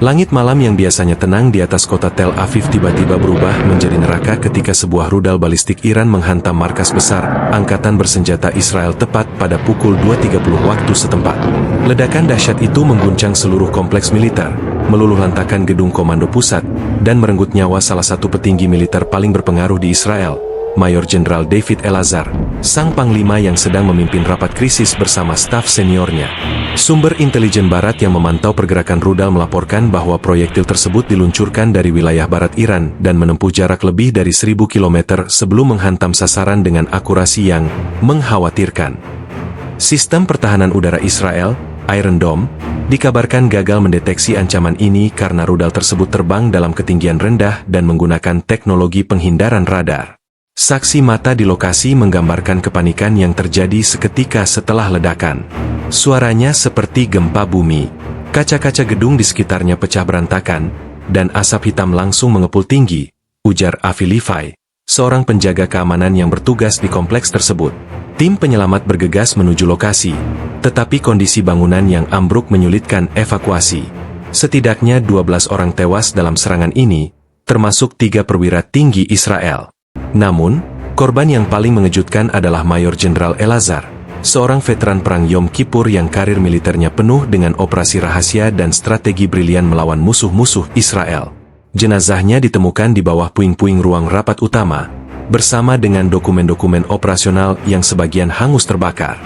Langit malam yang biasanya tenang di atas kota Tel Aviv tiba-tiba berubah menjadi neraka ketika sebuah rudal balistik Iran menghantam markas besar Angkatan Bersenjata Israel tepat pada pukul 2.30 waktu setempat. Ledakan dahsyat itu mengguncang seluruh kompleks militer, meluluhlantakkan gedung komando pusat, dan merenggut nyawa salah satu petinggi militer paling berpengaruh di Israel, Mayor Jenderal David Elazar, sang panglima yang sedang memimpin rapat krisis bersama staf seniornya. Sumber intelijen barat yang memantau pergerakan rudal melaporkan bahwa proyektil tersebut diluncurkan dari wilayah barat Iran dan menempuh jarak lebih dari 1.000 km sebelum menghantam sasaran dengan akurasi yang mengkhawatirkan. Sistem pertahanan udara Israel, Iron Dome, dikabarkan gagal mendeteksi ancaman ini karena rudal tersebut terbang dalam ketinggian rendah dan menggunakan teknologi penghindaran radar. Saksi mata di lokasi menggambarkan kepanikan yang terjadi seketika setelah ledakan. Suaranya seperti gempa bumi. Kaca-kaca gedung di sekitarnya pecah berantakan, dan asap hitam langsung mengepul tinggi, ujar Avi Levi, seorang penjaga keamanan yang bertugas di kompleks tersebut. Tim penyelamat bergegas menuju lokasi, tetapi kondisi bangunan yang ambruk menyulitkan evakuasi. Setidaknya 12 orang tewas dalam serangan ini, termasuk 3 perwira tinggi Israel. Namun, korban yang paling mengejutkan adalah Mayor Jenderal Elazar, seorang veteran perang Yom Kippur yang karir militernya penuh dengan operasi rahasia dan strategi brilian melawan musuh-musuh Israel. Jenazahnya ditemukan di bawah puing-puing ruang rapat utama, bersama dengan dokumen-dokumen operasional yang sebagian hangus terbakar.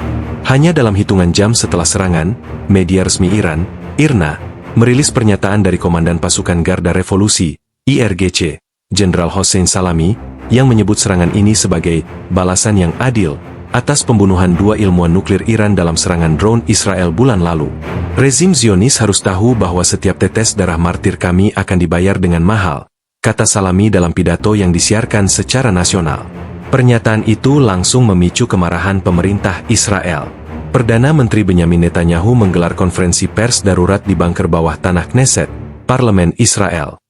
Hanya dalam hitungan jam setelah serangan, media resmi Iran, IRNA, merilis pernyataan dari Komandan Pasukan Garda Revolusi, IRGC, Jenderal Hossein Salami, yang menyebut serangan ini sebagai balasan yang adil atas pembunuhan 2 ilmuwan nuklir Iran dalam serangan drone Israel bulan lalu. Rezim Zionis harus tahu bahwa setiap tetes darah martir kami akan dibayar dengan mahal, kata Salami dalam pidato yang disiarkan secara nasional. Pernyataan itu langsung memicu kemarahan pemerintah Israel. Perdana Menteri Benyamin Netanyahu menggelar konferensi pers darurat di bunker bawah tanah Knesset, Parlemen Israel.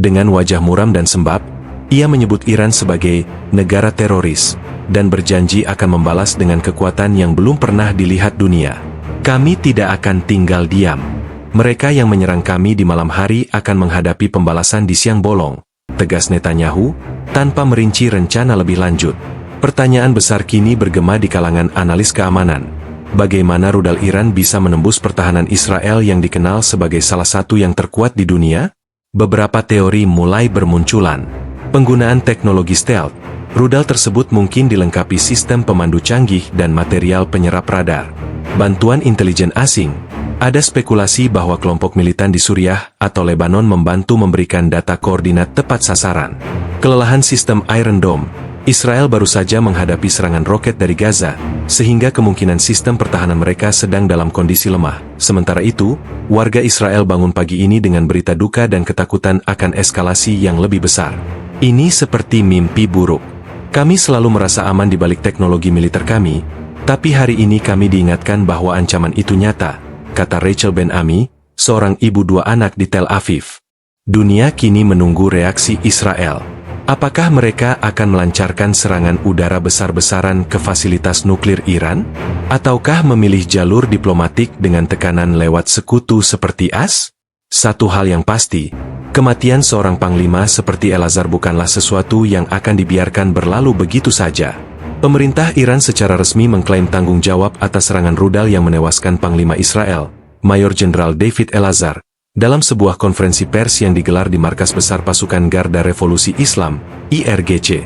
Dengan wajah muram dan sembab, ia menyebut Iran sebagai negara teroris, dan berjanji akan membalas dengan kekuatan yang belum pernah dilihat dunia. Kami tidak akan tinggal diam. Mereka yang menyerang kami di malam hari akan menghadapi pembalasan di siang bolong, tegas Netanyahu, tanpa merinci rencana lebih lanjut. Pertanyaan besar kini bergema di kalangan analis keamanan. Bagaimana rudal Iran bisa menembus pertahanan Israel yang dikenal sebagai salah satu yang terkuat di dunia? Beberapa teori mulai bermunculan. Penggunaan teknologi stealth, rudal tersebut mungkin dilengkapi sistem pemandu canggih dan material penyerap radar. Bantuan intelijen asing, ada spekulasi bahwa kelompok militan di Suriah atau Lebanon membantu memberikan data koordinat tepat sasaran. Kelelahan sistem Iron Dome, Israel baru saja menghadapi serangan roket dari Gaza, sehingga kemungkinan sistem pertahanan mereka sedang dalam kondisi lemah. Sementara itu, warga Israel bangun pagi ini dengan berita duka dan ketakutan akan eskalasi yang lebih besar. Ini seperti mimpi buruk. Kami selalu merasa aman di balik teknologi militer kami, tapi hari ini kami diingatkan bahwa ancaman itu nyata, kata Rachel Ben-Ami, seorang ibu 2 anak di Tel Aviv. Dunia kini menunggu reaksi Israel. Apakah mereka akan melancarkan serangan udara besar-besaran ke fasilitas nuklir Iran? Ataukah memilih jalur diplomatik dengan tekanan lewat sekutu seperti AS? Satu hal yang pasti, kematian seorang panglima seperti Elazar bukanlah sesuatu yang akan dibiarkan berlalu begitu saja. Pemerintah Iran secara resmi mengklaim tanggung jawab atas serangan rudal yang menewaskan Panglima Israel, Mayor Jenderal David Elazar, dalam sebuah konferensi pers yang digelar di Markas Besar Pasukan Garda Revolusi Islam, IRGC.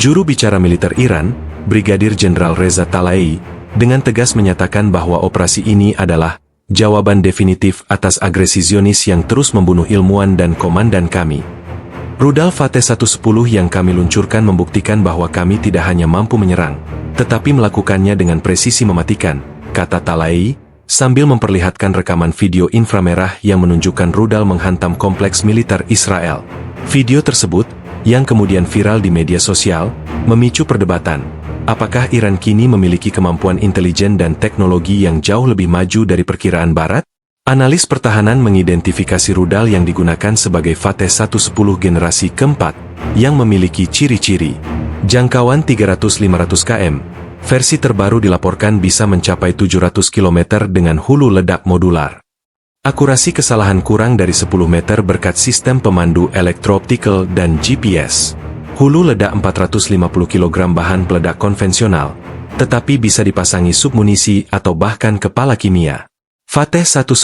Juru bicara militer Iran, Brigadir Jenderal Reza Talaei, dengan tegas menyatakan bahwa operasi ini adalah jawaban definitif atas agresi Zionis yang terus membunuh ilmuwan dan komandan kami. Rudal Fateh 110 yang kami luncurkan membuktikan bahwa kami tidak hanya mampu menyerang, tetapi melakukannya dengan presisi mematikan, kata Talaei, sambil memperlihatkan rekaman video inframerah yang menunjukkan rudal menghantam kompleks militer Israel. Video tersebut, yang kemudian viral di media sosial, memicu perdebatan. Apakah Iran kini memiliki kemampuan intelijen dan teknologi yang jauh lebih maju dari perkiraan Barat? Analis pertahanan mengidentifikasi rudal yang digunakan sebagai Fateh 110 generasi keempat, yang memiliki ciri-ciri jangkauan 300-500 km. Versi terbaru dilaporkan bisa mencapai 700 km dengan hulu ledak modular. Akurasi kesalahan kurang dari 10 meter berkat sistem pemandu elektro-optical dan GPS. Hulu ledak 450 kg bahan peledak konvensional, tetapi bisa dipasangi submunisi atau bahkan kepala kimia. Fateh 110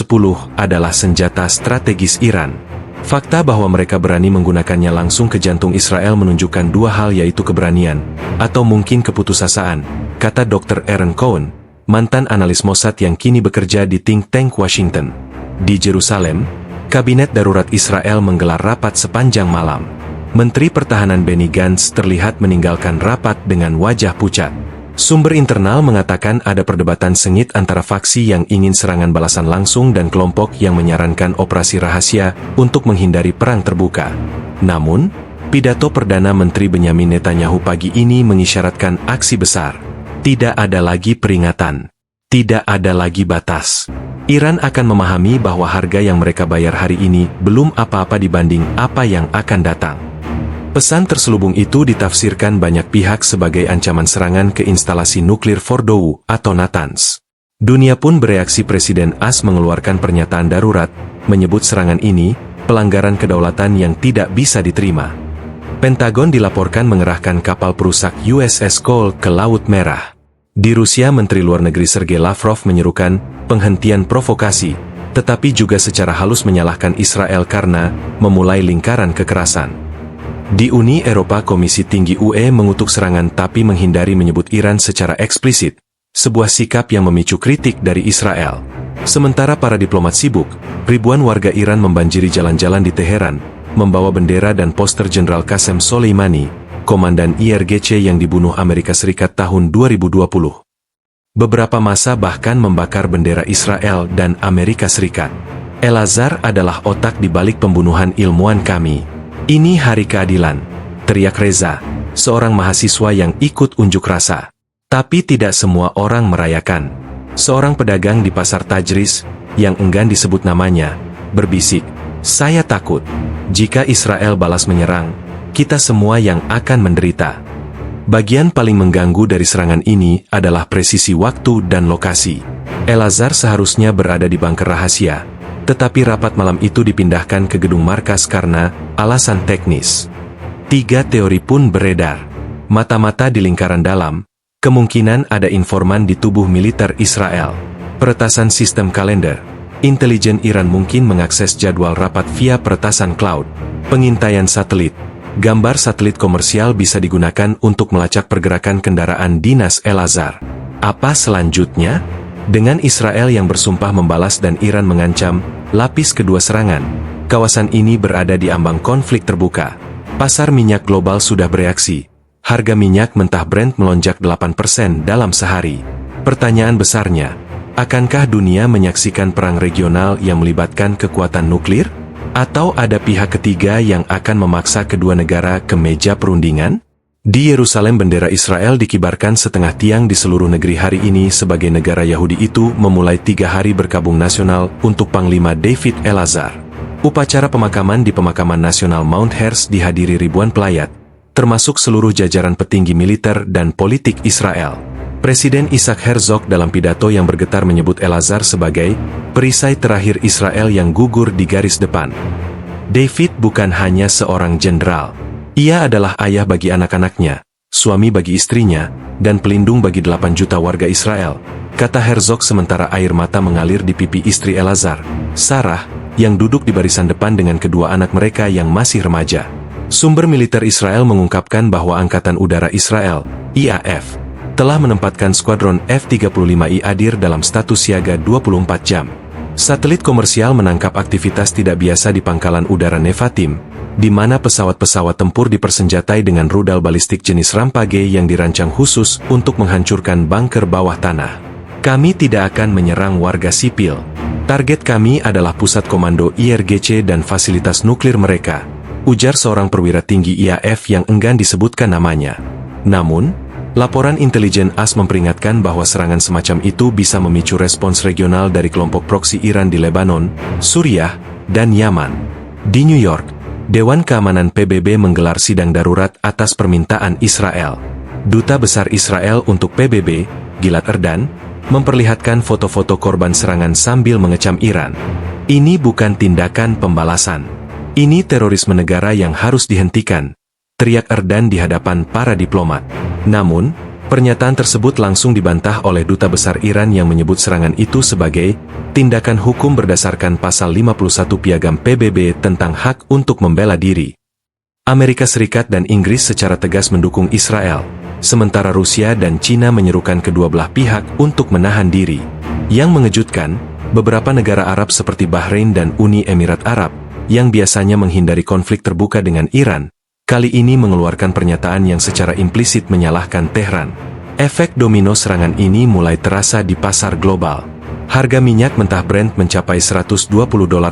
adalah senjata strategis Iran. Fakta bahwa mereka berani menggunakannya langsung ke jantung Israel menunjukkan dua hal, yaitu keberanian, atau mungkin keputusasaan, kata Dr. Aaron Cohen, mantan analis Mossad yang kini bekerja di think tank Washington. Di Yerusalem, Kabinet Darurat Israel menggelar rapat sepanjang malam. Menteri Pertahanan Benny Gantz terlihat meninggalkan rapat dengan wajah pucat. Sumber internal mengatakan ada perdebatan sengit antara faksi yang ingin serangan balasan langsung dan kelompok yang menyarankan operasi rahasia untuk menghindari perang terbuka. Namun, pidato Perdana Menteri Benyamin Netanyahu pagi ini mengisyaratkan aksi besar. Tidak ada lagi peringatan. Tidak ada lagi batas. Iran akan memahami bahwa harga yang mereka bayar hari ini belum apa-apa dibanding apa yang akan datang. Pesan terselubung itu ditafsirkan banyak pihak sebagai ancaman serangan ke instalasi nuklir Fordow atau Natanz. Dunia pun bereaksi. Presiden AS mengeluarkan pernyataan darurat, menyebut serangan ini pelanggaran kedaulatan yang tidak bisa diterima. Pentagon dilaporkan mengerahkan kapal perusak USS Cole ke Laut Merah. Di Rusia, Menteri Luar Negeri Sergei Lavrov menyerukan penghentian provokasi, tetapi juga secara halus menyalahkan Israel karena memulai lingkaran kekerasan. Di Uni Eropa, Komisi Tinggi UE mengutuk serangan tapi menghindari menyebut Iran secara eksplisit, sebuah sikap yang memicu kritik dari Israel. Sementara para diplomat sibuk, ribuan warga Iran membanjiri jalan-jalan di Teheran, membawa bendera dan poster Jenderal Qasem Soleimani, komandan IRGC yang dibunuh Amerika Serikat tahun 2020. Beberapa massa bahkan membakar bendera Israel dan Amerika Serikat. Elazar adalah otak di balik pembunuhan ilmuwan kami. Ini hari keadilan, teriak Reza, seorang mahasiswa yang ikut unjuk rasa. Tapi tidak semua orang merayakan. Seorang pedagang di pasar Tajris, yang enggan disebut namanya, berbisik, "Saya takut. Jika Israel balas menyerang, kita semua yang akan menderita." Bagian paling mengganggu dari serangan ini adalah presisi waktu dan lokasi. Elazar seharusnya berada di bunker rahasia, tetapi rapat malam itu dipindahkan ke gedung markas karena alasan teknis. 3 teori pun beredar. Mata-mata di lingkaran dalam, kemungkinan ada informan di tubuh militer Israel. Peretasan sistem kalender, intelijen Iran mungkin mengakses jadwal rapat via peretasan cloud, pengintaian satelit. Gambar satelit komersial bisa digunakan untuk melacak pergerakan kendaraan dinas Elazar. Apa selanjutnya? Dengan Israel yang bersumpah membalas dan Iran mengancam lapis kedua serangan, kawasan ini berada di ambang konflik terbuka. Pasar minyak global sudah bereaksi. Harga minyak mentah Brent melonjak 8% dalam sehari. Pertanyaan besarnya, akankah dunia menyaksikan perang regional yang melibatkan kekuatan nuklir? Atau ada pihak ketiga yang akan memaksa kedua negara ke meja perundingan? Di Yerusalem, bendera Israel dikibarkan setengah tiang di seluruh negeri hari ini sebagai negara Yahudi itu memulai 3 hari berkabung nasional untuk Panglima David Elazar. Upacara pemakaman di Pemakaman Nasional Mount Herzl dihadiri ribuan pelayat, termasuk seluruh jajaran petinggi militer dan politik Israel. Presiden Isaac Herzog dalam pidato yang bergetar menyebut Elazar sebagai perisai terakhir Israel yang gugur di garis depan. David bukan hanya seorang jenderal. Ia adalah ayah bagi anak-anaknya, suami bagi istrinya, dan pelindung bagi 8 juta warga Israel, kata Herzog sementara air mata mengalir di pipi istri Elazar, Sarah, yang duduk di barisan depan dengan kedua anak mereka yang masih remaja. Sumber militer Israel mengungkapkan bahwa Angkatan Udara Israel, IAF, telah menempatkan skuadron F-35I hadir dalam status siaga 24 jam. Satelit komersial menangkap aktivitas tidak biasa di pangkalan udara Nevatim, di mana pesawat-pesawat tempur dipersenjatai dengan rudal balistik jenis Rampage yang dirancang khusus untuk menghancurkan bunker bawah tanah. Kami tidak akan menyerang warga sipil. Target kami adalah pusat komando IRGC dan fasilitas nuklir mereka, ujar seorang perwira tinggi IAF yang enggan disebutkan namanya. Namun, laporan intelijen AS memperingatkan bahwa serangan semacam itu bisa memicu respons regional dari kelompok proksi Iran di Lebanon, Suriah, dan Yaman. Di New York, Dewan Keamanan PBB menggelar sidang darurat atas permintaan Israel. Duta Besar Israel untuk PBB, Gilad Erdan, memperlihatkan foto-foto korban serangan sambil mengecam Iran. Ini bukan tindakan pembalasan. Ini terorisme negara yang harus dihentikan, teriak Erdan di hadapan para diplomat. Namun, pernyataan tersebut langsung dibantah oleh Duta Besar Iran yang menyebut serangan itu sebagai tindakan hukum berdasarkan pasal 51 Piagam PBB tentang hak untuk membela diri. Amerika Serikat dan Inggris secara tegas mendukung Israel, sementara Rusia dan Cina menyerukan kedua belah pihak untuk menahan diri. Yang mengejutkan, beberapa negara Arab seperti Bahrain dan Uni Emirat Arab, yang biasanya menghindari konflik terbuka dengan Iran, kali ini mengeluarkan pernyataan yang secara implisit menyalahkan Tehran. Efek domino serangan ini mulai terasa di pasar global. Harga minyak mentah Brent mencapai $120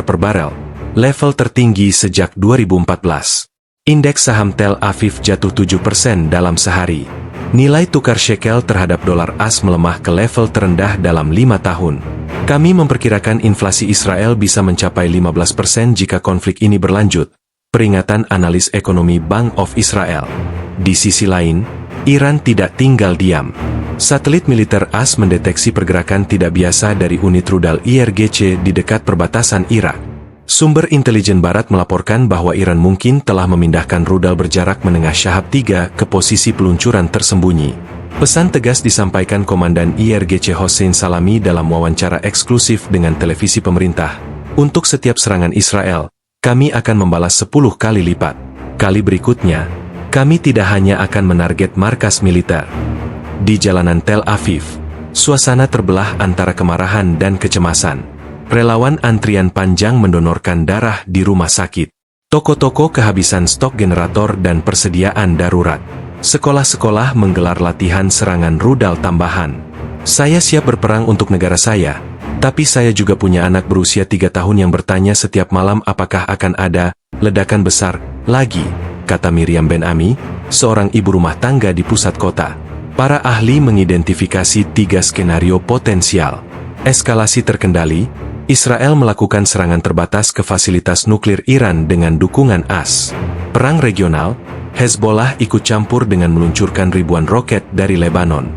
per barel, level tertinggi sejak 2014. Indeks saham Tel Aviv jatuh 7% dalam sehari. Nilai tukar shekel terhadap dolar AS melemah ke level terendah dalam 5 tahun. Kami memperkirakan inflasi Israel bisa mencapai 15% jika konflik ini berlanjut, peringatan analis ekonomi Bank of Israel. Di sisi lain, Iran tidak tinggal diam. Satelit militer AS mendeteksi pergerakan tidak biasa dari unit rudal IRGC di dekat perbatasan Irak. Sumber intelijen barat melaporkan bahwa Iran mungkin telah memindahkan rudal berjarak menengah Shahab 3 ke posisi peluncuran tersembunyi. Pesan tegas disampaikan Komandan IRGC Hossein Salami dalam wawancara eksklusif dengan televisi pemerintah. Untuk setiap serangan Israel, kami akan membalas 10 kali lipat. Kali berikutnya, kami tidak hanya akan menarget markas militer. Di jalanan Tel Aviv, suasana terbelah antara kemarahan dan kecemasan. Relawan antrian panjang mendonorkan darah di rumah sakit. Toko-toko kehabisan stok generator dan persediaan darurat. Sekolah-sekolah menggelar latihan serangan rudal tambahan. Saya siap berperang untuk negara saya, tapi saya juga punya anak berusia 3 tahun yang bertanya setiap malam apakah akan ada ledakan besar lagi, kata Miriam Ben-Ami, seorang ibu rumah tangga di pusat kota. Para ahli mengidentifikasi 3 skenario potensial. Eskalasi terkendali, Israel melakukan serangan terbatas ke fasilitas nuklir Iran dengan dukungan AS. Perang regional, Hezbollah ikut campur dengan meluncurkan ribuan roket dari Lebanon.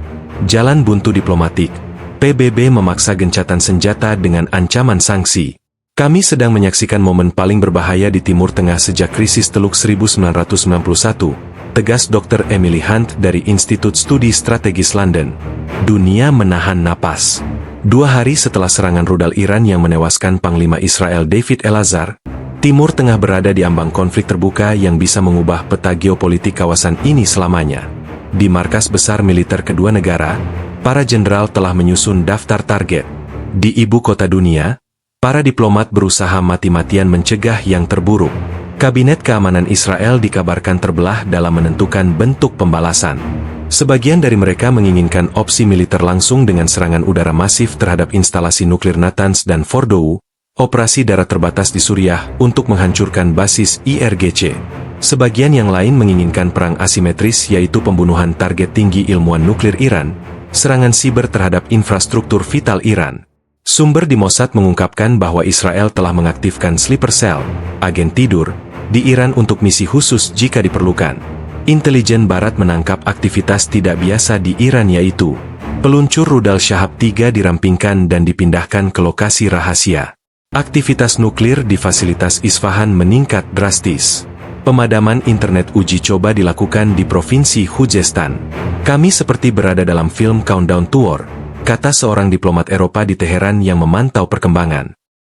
Jalan buntu diplomatik, PBB memaksa gencatan senjata dengan ancaman sanksi. Kami sedang menyaksikan momen paling berbahaya di Timur Tengah sejak krisis Teluk 1991, tegas Dr. Emily Hunt dari Institut Studi Strategis London. Dunia menahan napas. 2 hari setelah serangan rudal Iran yang menewaskan Panglima Israel David Elazar, Timur Tengah berada di ambang konflik terbuka yang bisa mengubah peta geopolitik kawasan ini selamanya. Di markas besar militer kedua negara, para jenderal telah menyusun daftar target. Di ibu kota dunia, para diplomat berusaha mati-matian mencegah yang terburuk. Kabinet Keamanan Israel dikabarkan terbelah dalam menentukan bentuk pembalasan. Sebagian dari mereka menginginkan opsi militer langsung dengan serangan udara masif terhadap instalasi nuklir Natanz dan Fordow, operasi darat terbatas di Suriah untuk menghancurkan basis IRGC. Sebagian yang lain menginginkan perang asimetris yaitu pembunuhan target tinggi ilmuwan nuklir Iran, serangan siber terhadap infrastruktur vital Iran. Sumber di Mossad mengungkapkan bahwa Israel telah mengaktifkan sleeper cell, agen tidur, di Iran untuk misi khusus jika diperlukan. Intelijen Barat menangkap aktivitas tidak biasa di Iran yaitu peluncur rudal Shahab 3 dirampingkan dan dipindahkan ke lokasi rahasia. Aktivitas nuklir di fasilitas Isfahan meningkat drastis. Pemadaman internet uji coba dilakukan di Provinsi Khuzestan. Kami seperti berada dalam film Countdown to War, kata seorang diplomat Eropa di Teheran yang memantau perkembangan.